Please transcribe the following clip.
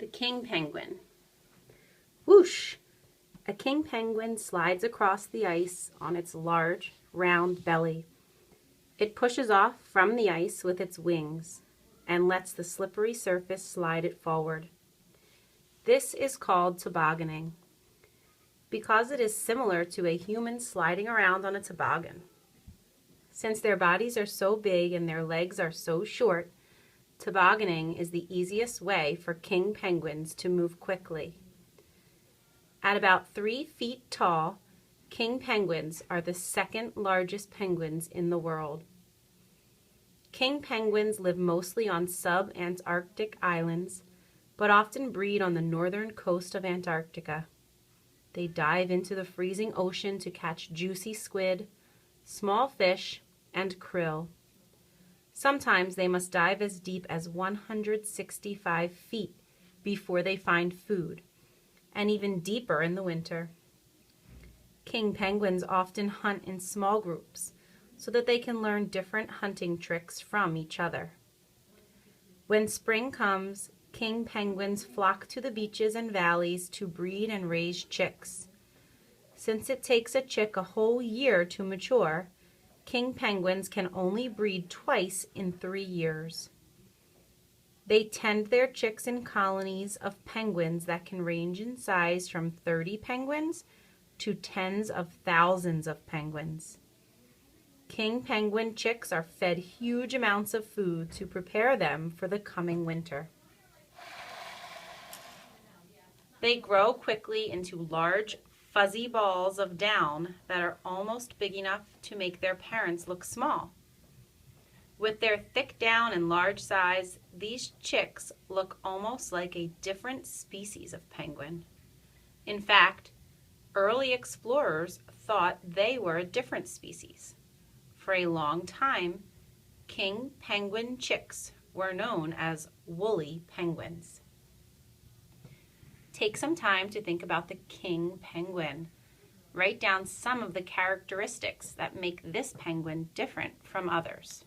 The king penguin. Whoosh! A king penguin slides across the ice on its large, round belly. It pushes off from the ice with its wings and lets the slippery surface slide it forward. This is called tobogganing, because it is similar to a human sliding around on a toboggan. Since their bodies are so big and their legs are so short, tobogganing is the easiest way for king penguins to move quickly. At about 3 feet tall, king penguins are the second largest penguins in the world. King penguins live mostly on sub-Antarctic islands, but often breed on the northern coast of Antarctica. They dive into the freezing ocean to catch juicy squid, small fish, and krill. Sometimes they must dive as deep as 165 feet before they find food, and even deeper in the winter. King penguins often hunt in small groups so that they can learn different hunting tricks from each other. When spring comes, king penguins flock to the beaches and valleys to breed and raise chicks. Since it takes a chick a whole year to mature, king penguins can only breed twice in 3 years. They tend their chicks in colonies of penguins that can range in size from 30 penguins to tens of thousands of penguins. King penguin chicks are fed huge amounts of food to prepare them for the coming winter. They grow quickly into large, fuzzy balls of down that are almost big enough to make their parents look small. With their thick down and large size, these chicks look almost like a different species of penguin. In fact, early explorers thought they were a different species. For a long time, king penguin chicks were known as woolly penguins. Take some time to think about the king penguin. Write down some of the characteristics that make this penguin different from others.